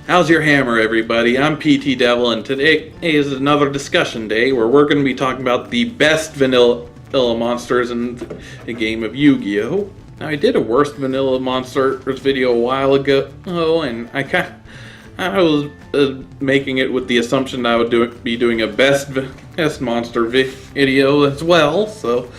How's your hammer, everybody? I'm PTDevil, and today is another discussion day where we're going to be talking about the best vanilla monsters in the game of Yu-Gi-Oh! Now, I did a worst vanilla monsters video a while ago, and I was making it with the assumption that I would be doing a best monster video as well. So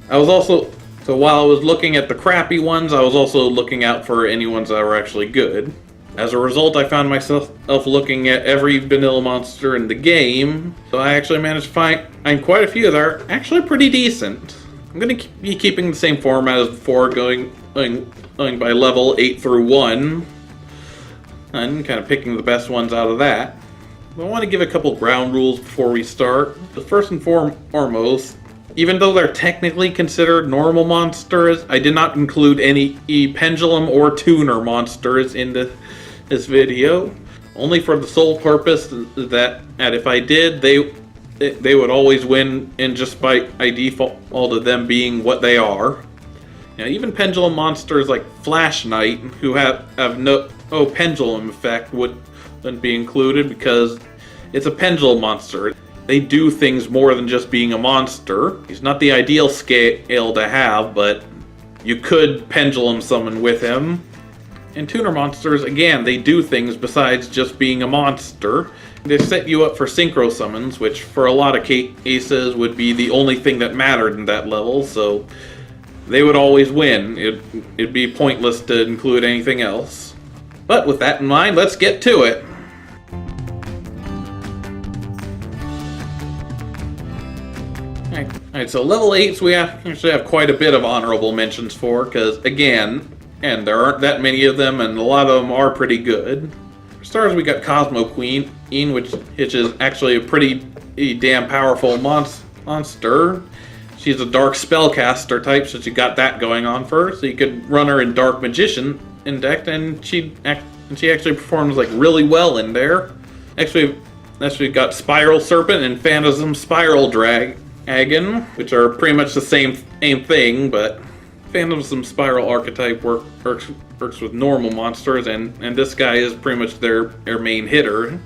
while I was looking at the crappy ones, I was also looking out for any ones that were actually good. As a result, I found myself looking at every vanilla monster in the game, so I actually managed to find quite a few that are actually pretty decent. I'm going to be keeping the same format as before, going by level 8 through 1, and kind of picking the best ones out of that. I want to give a couple ground rules before we start. The first and foremost, even though they're technically considered normal monsters, I did not include any pendulum or tuner monsters in this video, only for the sole purpose that if I did, they would always win, and just by default of them being what they are. Now, even pendulum monsters like Flash Knight, who have no pendulum effect, wouldn't be included because it's a pendulum monster. They do things more than just being a monster. He's not the ideal scale to have, but you could pendulum summon with him. And tuner monsters, again, they do things besides just being a monster. They set you up for synchro summons, which for a lot of cases would be the only thing that mattered in that level, so they would always win. It'd be pointless to include anything else. But with that in mind, let's get to it. Alright, so level 8s we actually have quite a bit of honorable mentions for, because again, and there aren't that many of them, and a lot of them are pretty good. For starters, we got Cosmo Queen, which is actually a pretty damn powerful monster. She's a dark spellcaster type, so she got that going on first. So you could run her in Dark Magician in deck, and she actually performs like really well in there. Actually got Spiral Serpent and Phantasm Spiral Dragon, which are pretty much the same thing, but Phantasm Spiral archetype works with normal monsters, and this guy is pretty much their main hitter.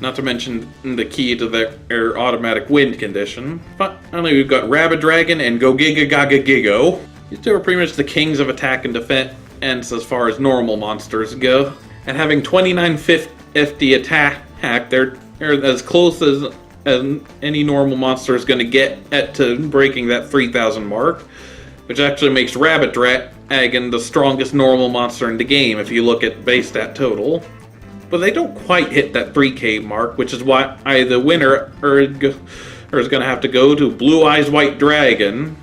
Not to mention the key to their automatic wind condition. Finally, we've got Rabbit Dragon and Go Giga Gaga Gigo. These two are pretty much the kings of attack and defense as far as normal monsters go. And having 2950 attack, they're as close as any normal monster is going to get to breaking that 3000 mark, which actually makes Rabbit Dragon the strongest normal monster in the game if you look at base stat total. But they don't quite hit that 3k mark, which is why the winner is going to have to go to Blue Eyes White Dragon.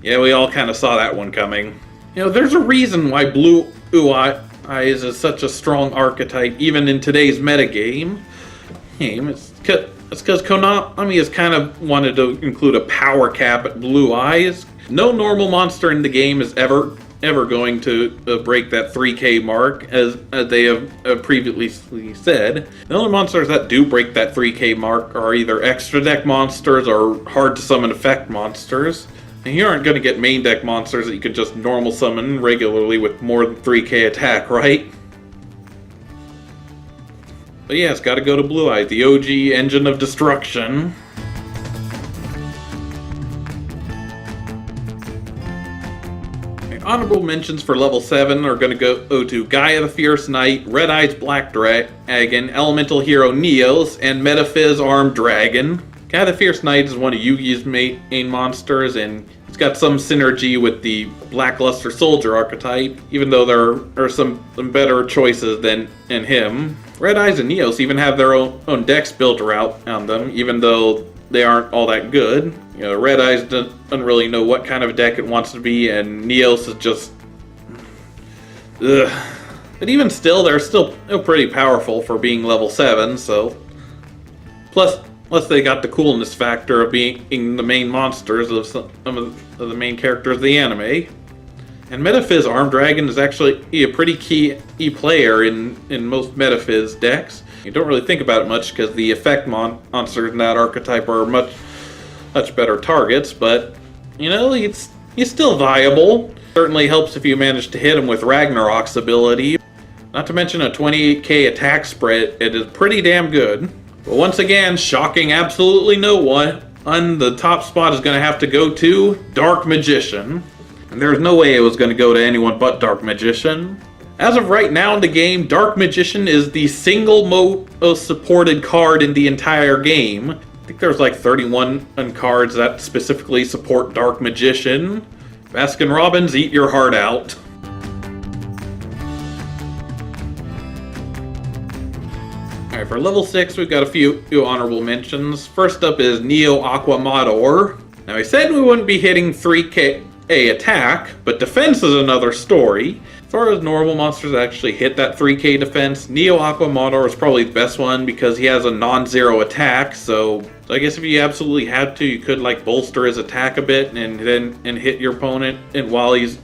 Yeah, we all kind of saw that one coming. You know, there's a reason why Blue Eyes is such a strong archetype, even in today's metagame. It's because Konami has kind of wanted to include a power cap at Blue Eyes. No normal monster in the game is ever going to break that 3k mark, as they have previously said. The only monsters that do break that 3k mark are either extra deck monsters or hard to summon effect monsters. And you aren't going to get main deck monsters that you could just normal summon regularly with more than 3k attack, right? But yeah, it's got to go to Blue Eye, the OG engine of destruction. Honorable mentions for level 7 are going to go to Gaia the Fierce Knight, Red Eyes Black Dragon, Elemental Hero Neos, and Metaphys Armed Dragon. Gaia the Fierce Knight is one of Yu-Gi's main monsters, and it's got some synergy with the Blackluster Soldier archetype, even though there are some better choices than in him. Red Eyes and Neos even have their own decks built around them, even though they aren't all that good. You know, Red Eyes doesn't really know what kind of deck it wants to be, and Neos is just... ugh. But even still, they're still pretty powerful for being level 7, so... Plus they got the coolness factor of being the main monsters of some of the main characters of the anime. And Metaphys Armed Dragon is actually a pretty key player in most Metaphys decks. You don't really think about it much because the effect monsters in that archetype are much better targets, but you know, he's still viable. Certainly helps if you manage to hit him with Ragnarok's ability. Not to mention a 28k attack spread, it is pretty damn good. But once again, shocking absolutely no one, on the top spot is going to have to go to Dark Magician. And there's no way it was going to go to anyone but Dark Magician. As of right now in the game, Dark Magician is the single most supported card in the entire game. I think there's like 31 cards that specifically support Dark Magician. Baskin Robbins, eat your heart out. Alright, for level 6, we've got a few honorable mentions. First up is Neo Aquamador. Now, I said we wouldn't be hitting 3k attack, but defense is another story. As far as normal monsters that actually hit that 3k defense, Neo Aquamador is probably the best one because he has a non-zero attack, so I guess if you absolutely had to, you could like bolster his attack a bit and then hit your opponent and while he's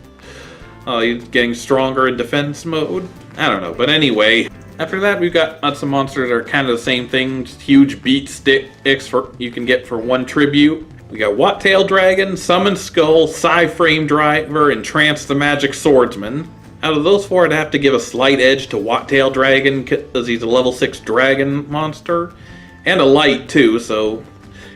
getting stronger in defense mode. I don't know, but anyway. After that, we've got some monsters that are kind of the same thing, just huge beat sticks you can get for 1 tribute. We got Watt-Tail Dragon, Summon Skull, Psy-Frame Driver, and Trance the Magic Swordsman. Out of those 4, I'd have to give a slight edge to Watt-Tail Dragon because he's a level 6 dragon monster. And a light too, so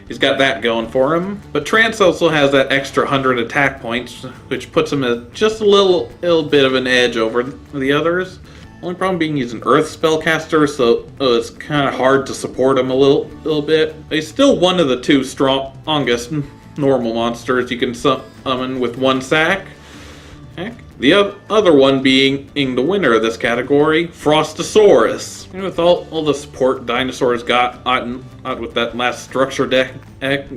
he's got that going for him. But Trance also has that extra 100 attack points, which puts him at just a little bit of an edge over the others. Only problem being he's an Earth spellcaster, so it's kind of hard to support him a little bit. He's still one of the 2 strongest normal monsters you can summon with 1 sack. Heck. The other one being the winner of this category, Frostosaurus. And with all the support dinosaurs got with that last structure deck, heck,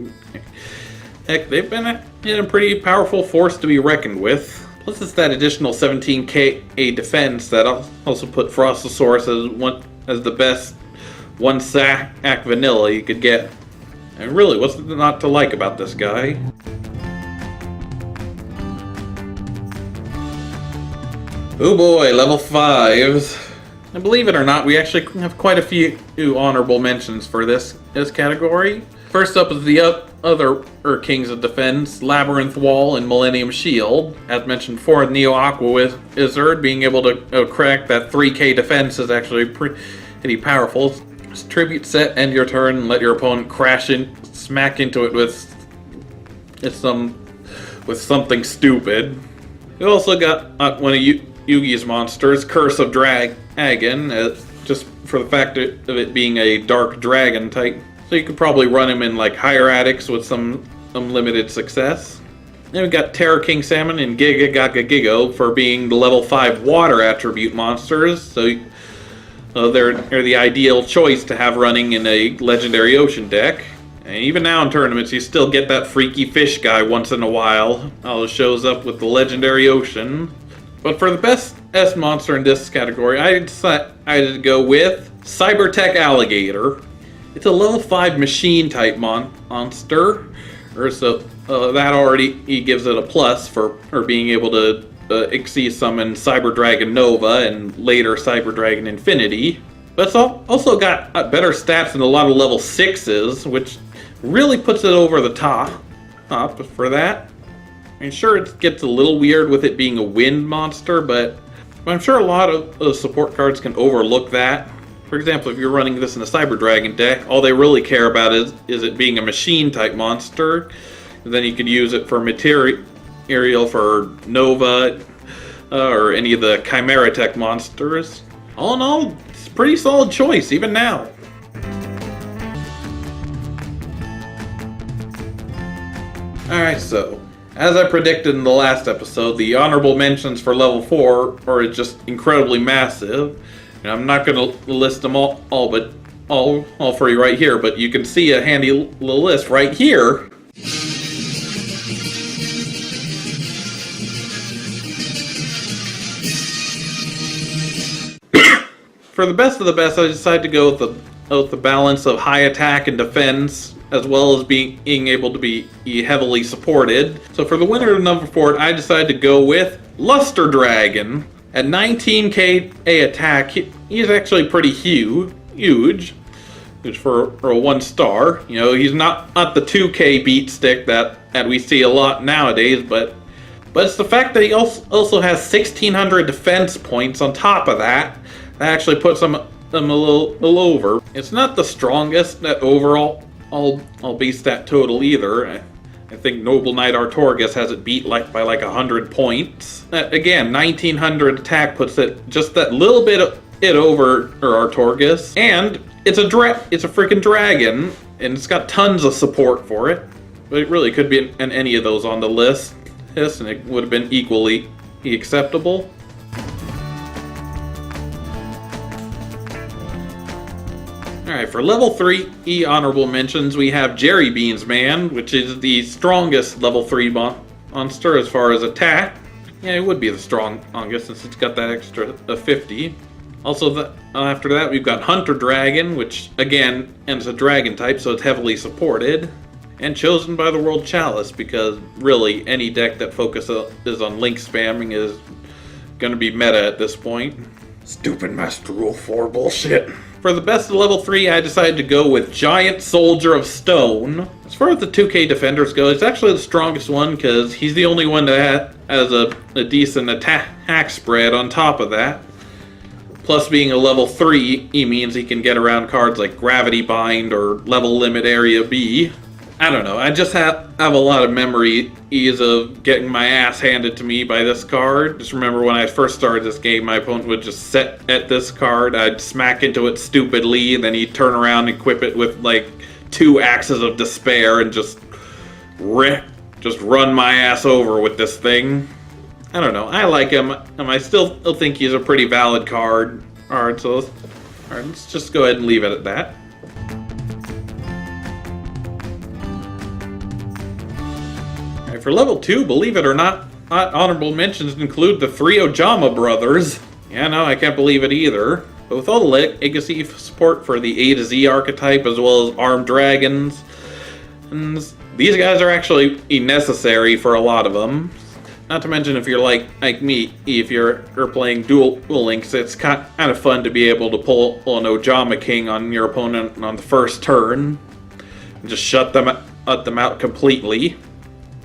they've been a pretty powerful force to be reckoned with. Plus, it's that additional 17k defense that also put Frostosaurus as the best 1 sack vanilla you could get. And really, what's not to like about this guy? Oh boy, level 5s. And believe it or not, we actually have quite a few honorable mentions for this category. First up is the other Kings of Defense, Labyrinth Wall and Millennium Shield. As mentioned before, Neo Aqua Wizard being able to crack that 3k defense is actually pretty powerful. Just tribute set, end your turn, and let your opponent smack into it with something stupid. You also got one of Yugi's monsters, Curse of Dragon, just for the fact of it being a dark dragon type. So you could probably run him in like Hieratics with some limited success. Then we got Terror King Salmon and Giga Gaga Gigo for being the level 5 water attribute monsters. So they're the ideal choice to have running in a Legendary Ocean deck. And even now in tournaments, you still get that freaky fish guy once in a while. Always shows up with the Legendary Ocean. But for the best monster in this category, I decided to go with Cybertech Alligator. It's a level 5 machine type monster, so that already gives it a plus for being able to Xyz summon Cyber Dragon Nova and later Cyber Dragon Infinity. But it's also got better stats than a lot of level 6s, which really puts it over the top for that. I mean, sure, it gets a little weird with it being a wind monster, but I'm sure a lot of support cards can overlook that. For example, if you're running this in a Cyber Dragon deck, all they really care about is it being a machine type monster. And then you could use it for material for Nova or any of the Chimera Tech monsters. All in all, it's a pretty solid choice, even now. Alright, so as I predicted in the last episode, the honorable mentions for level 4 are just incredibly massive. And I'm not going to list them all for you right here, but you can see a handy little list right here. For the best of the best, I decided to go with the balance of high attack and defense, as well as being able to be heavily supported. So for the winner of number 4, I decided to go with Luster Dragon. At 19k attack, he's actually pretty huge for a 1 star. You know, he's not the 2k beat stick that we see a lot nowadays, but it's the fact that he also has 1600 defense points on top of that. That actually puts them a little over. It's not the strongest at overall all base stat total either. I think Noble Knight Artorgus has it beat by 100 points. Again, 1900 attack puts it just that little bit over Artorgus, and it's a freaking dragon, and it's got tons of support for it. But it really could be in any of those on the list, yes, and it would have been equally acceptable. Alright, for level 3 E honorable mentions, we have Jerry Beans Man, which is the strongest level 3 monster as far as attack. Yeah, it would be the strongest since it's got that extra 50. Also, after that, we've got Hunter Dragon, which, again, and it's a dragon type, so it's heavily supported. And chosen by the World Chalice, because really, any deck that focuses on link spamming is going to be meta at this point. Stupid Master Rule 4 bullshit. For the best of level 3, I decided to go with Giant Soldier of Stone. As far as the 2K defenders go, it's actually the strongest one because he's the only one that has a decent attack spread on top of that. Plus, being a level 3, he means he can get around cards like Gravity Bind or Level Limit Area B. I don't know, I just have a lot of memories of getting my ass handed to me by this card. Just remember when I first started this game, my opponent would just set at this card, I'd smack into it stupidly, and then he'd turn around and equip it with 2 Axes of Despair and just run my ass over with this thing. I don't know, I like him, and I still think he's a pretty valid card. Alright, let's just go ahead and leave it at that. For level 2, believe it or not, honorable mentions include the 3 Ojama brothers. Yeah, no, I can't believe it either. But with all the legacy support for the A to Z archetype, as well as armed dragons, and these guys are actually necessary for a lot of them. Not to mention if you're like me, if you're playing dual links, it's kind of fun to be able to pull an Ojama King on your opponent on the first turn, and just shut them out completely.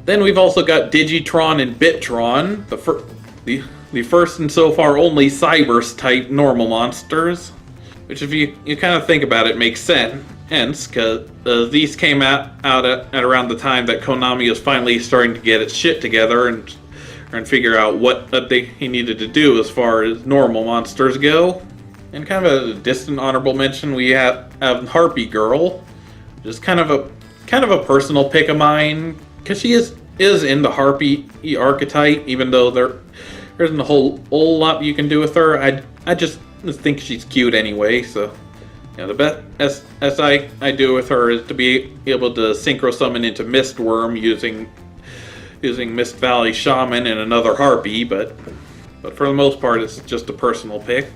Then we've also got Digitron and Bittron, the first and so far only Cybers type normal monsters. Which, if you kind of think about it, makes sense, because these came out at around the time that Konami was finally starting to get its shit together and figure out what he needed to do as far as normal monsters go. And kind of a distant honorable mention, we have Harpy Girl, just kind of a personal pick of mine. Because she is in the Harpy archetype, even though there isn't a whole lot you can do with her. I just think she's cute anyway, so the best I do with her is to be able to synchro summon into Mistworm using Mist Valley Shaman and another Harpy, but for the most part it's just a personal pick.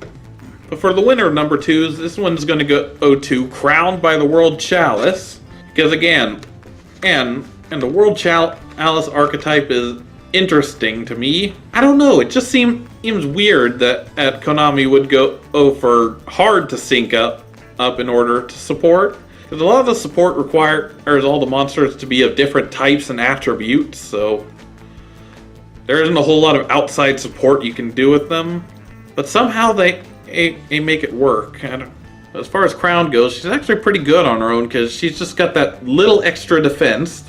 But for the winner of number 2s, this one's going to go to Crowned by the World Chalice, because again, and the World Chalice archetype is interesting to me. I don't know, it just seems weird that Konami would go for hard to sync up in order to support. Because a lot of the support requires all the monsters to be of different types and attributes, so there isn't a whole lot of outside support you can do with them. But somehow they make it work. As far as Crown goes, she's actually pretty good on her own, because she's just got that little extra defense.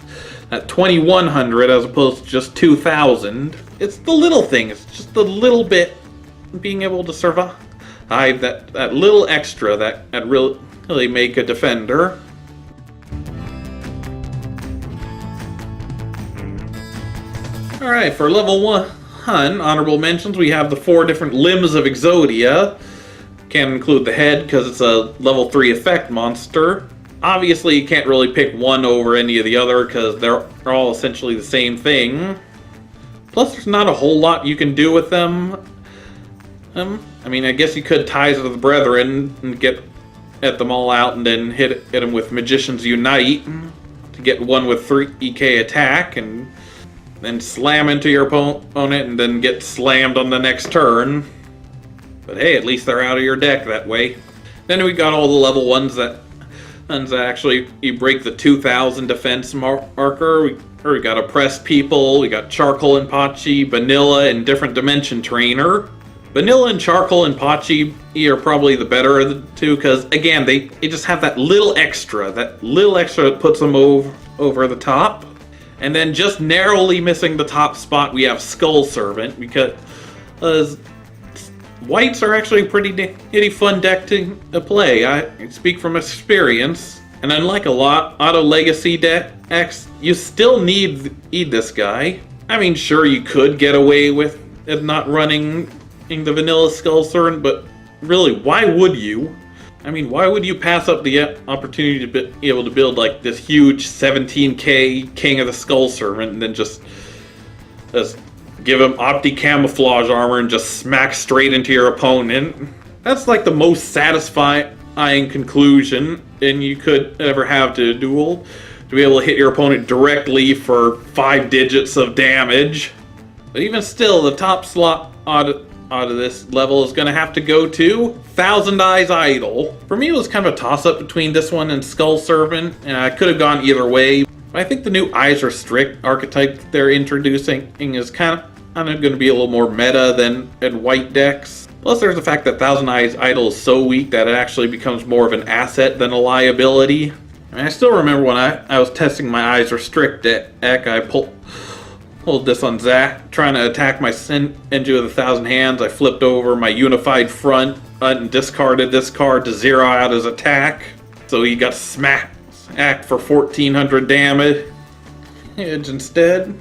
At 2100 as opposed to just 2000. It's the little thing, it's just the little bit being able to survive that little extra that really make a defender. Alright, for level 1 honorable mentions, we have the 4 different limbs of Exodia. Can't include the head because it's a level 3 effect monster. Obviously, you can't really pick one over any of the other because they're all essentially the same thing. Plus, there's not a whole lot you can do with them. I mean, I guess you could Ties of the Brethren and get at them all out and then hit them with Magician's Unite to get one with 3k attack and then slam into your opponent and then get slammed on the next turn. But hey, at least they're out of your deck that way. Then we got all the level 1s that actually you break the 2000 defense marker. We got Oppressed People, we got Charcoal and Pachi, Vanilla, and Different Dimension Trainer. Vanilla and Charcoal and Pachi are probably the better of the two, because again, they just have that little extra that puts them over the top. And then just narrowly missing the top spot, we have Skull Servant, because whites are actually a pretty fun deck to play. I speak from experience. And unlike a lot auto legacy decks, you still need this guy. I mean, sure, you could get away with it not running in the vanilla Skull Servant, but really, why would you? I mean, why would you pass up the opportunity to be able to build like this huge 17k King of the Skull Servant and then just give him Opti Camouflage armor and just smack straight into your opponent? That's like the most satisfying conclusion and you could ever have to a duel. To be able to hit your opponent directly for 5 digits of damage. But even still, the top slot out of this level is going to have to go to Thousand Eyes Idol. For me, it was kind of a toss-up between this one and Skull Servant, and I could have gone either way. But I think the new Eyes Restrict archetype they're introducing is kind of going to be a little more meta than in white decks. Plus, there's the fact that Thousand Eyes Idol is so weak that it actually becomes more of an asset than a liability. I mean, I still remember when I was testing my Eyes Restrict deck, I pulled this on Zach, trying to attack my Senju with 1,000 Hands. I flipped over my Unified Front and discarded this card to zero out his attack. So he got smacked for 1,400 damage instead.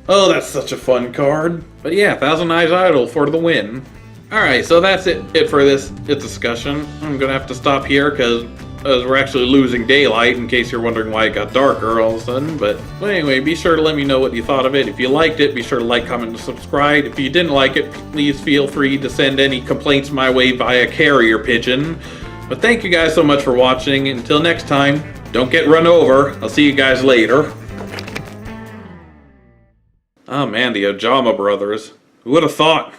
Oh, that's such a fun card. But yeah, Thousand Eyes Idol for the win. Alright, so that's it for this discussion. I'm gonna have to stop here because we're actually losing daylight, in case you're wondering why it got darker all of a sudden. But anyway, be sure to let me know what you thought of it. If you liked it, be sure to like, comment, and subscribe. If you didn't like it, please feel free to send any complaints my way via carrier pigeon. But thank you guys so much for watching. Until next time, don't get run over. I'll see you guys later. Oh man, the Ojama brothers. Who would have thought?